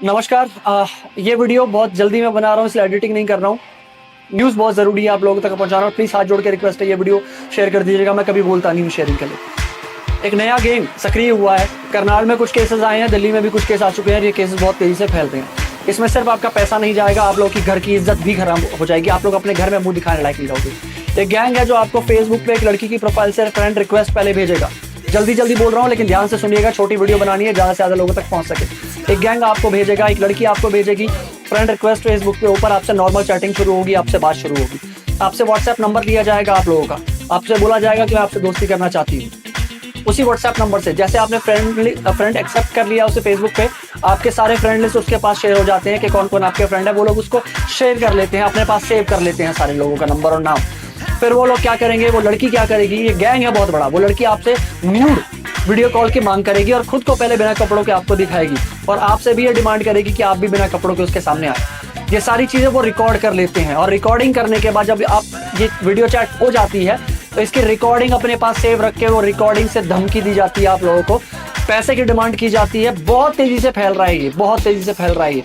नमस्कार। ये वीडियो बहुत जल्दी मैं बना रहा हूँ, इसलिए एडिटिंग नहीं कर रहा हूँ। न्यूज़ बहुत ज़रूरी है आप लोगों तक पहुँचाना। प्लीज़ हाथ जोड़ के रिक्वेस्ट है, ये वीडियो शेयर कर दीजिएगा। मैं कभी बोलता नहीं हूँ शेयरिंग के लिए। एक नया गैंग सक्रिय हुआ है। करनाल में कुछ केसेस आए हैं, दिल्ली में भी कुछ केस आ चुके हैं। ये केसेस बहुत तेज़ी से फैलते हैं। इसमें सिर्फ आपका पैसा नहीं जाएगा, आप लोगों की घर की इज्जत भी खराब हो जाएगी। आप लोग अपने घर में मुंह दिखाने लायक नहीं रहोगे। एक गैंग है जो आपको फेसबुक पे एक लड़की की प्रोफाइल से फ्रेंड रिक्वेस्ट पहले भेजेगा। जल्दी बोल रहा हूँ, लेकिन ध्यान से सुनिएगा। छोटी वीडियो बनानी है, ज़्यादा से ज़्यादा लोगों तक पहुँच सके। एक गैंग आपको भेजेगा, एक लड़की आपको भेजेगी फ्रेंड रिक्वेस्ट फेसबुक पे। ऊपर आपसे नॉर्मल चैटिंग शुरू होगी, आपसे बात शुरू होगी। आपसे व्हाट्सएप नंबर लिया जाएगा आप लोगों का। आपसे बोला जाएगा कि मैं आपसे दोस्ती करना चाहती हूँ। उसी व्हाट्सएप नंबर से जैसे आपने फ्रेंड एक्सेप्ट कर लिया उसे फेसबुक पे, आपके सारे फ्रेंड लिस्ट उसके पास शेयर हो जाते हैं कि कौन कौन आपके फ्रेंड है। वो लोग उसको शेयर कर लेते हैं, अपने पास सेव कर लेते हैं सारे लोगों का नंबर और नाम। फिर वो लोग क्या करेंगे, वो लड़की क्या करेगी, ये गैंग है बहुत बड़ा। वो लड़की आपसे न्यूड वीडियो कॉल की मांग करेगी और खुद को पहले बिना कपड़ों के आपको दिखाएगी और आपसे भी ये डिमांड करेगी कि आप भी बिना कपड़ों के उसके सामने आए। ये सारी चीज़ें वो रिकॉर्ड कर लेते हैं और रिकॉर्डिंग करने के बाद जब आप ये वीडियो चैट हो जाती है तो इसकी रिकॉर्डिंग अपने पास सेव रख के वो रिकॉर्डिंग से धमकी दी जाती है। आप लोगों को पैसे की डिमांड की जाती है। बहुत तेज़ी से फैल रहा है ये, बहुत तेज़ी से फैल रहा है ये।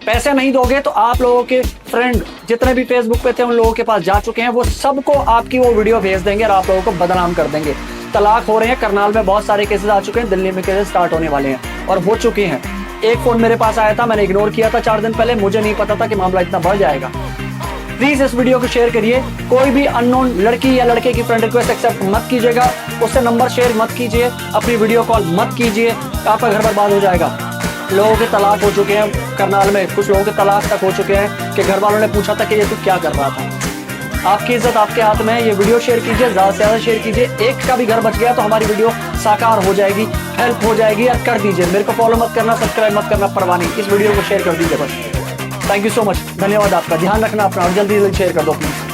पैसे नहीं दोगे तो आप लोगों के फ्रेंड जितने भी फेसबुक पे थे उन लोगों के पास जा चुके हैं, वो सबको आपकी वो वीडियो भेज देंगे और आप लोगों को बदनाम कर देंगे। तलाक हो रहे हैं, करनाल में बहुत सारे केसेस आ चुके हैं, दिल्ली में केसेस स्टार्ट होने वाले हैं और हो चुके हैं। एक फ़ोन मेरे पास आया था, मैंने इग्नोर किया था 4 दिन पहले। मुझे नहीं पता था कि मामला इतना बढ़ जाएगा। प्लीज़ इस वीडियो को शेयर करिए। कोई भी अननोन लड़की या लड़के की फ्रेंड रिक्वेस्ट एक्सेप्ट मत कीजिएगा, उससे नंबर शेयर मत कीजिए, अपनी वीडियो कॉल मत कीजिए। आपका घर बर्बाद हो जाएगा। लोगों के तलाक हो चुके हैं करनाल में, कुछ लोगों के तलाक तक हो चुके हैं कि घर वालों ने पूछा था कि ये तू क्या कर रहा था। आपकी इज्जत आपके हाथ में है। ये वीडियो शेयर कीजिए, ज़्यादा से ज़्यादा शेयर कीजिए। एक का भी घर बच गया तो हमारी वीडियो साकार हो जाएगी, हेल्प हो जाएगी। और कर दीजिए, मेरे को फॉलो मत करना, सब्सक्राइब मत करना, परवाह नहीं। इस वीडियो को शेयर कर दीजिए बस। थैंक यू सो मच, धन्यवाद आपका। ध्यान रखना अपना और जल्दी शेयर कर दो प्लीज़।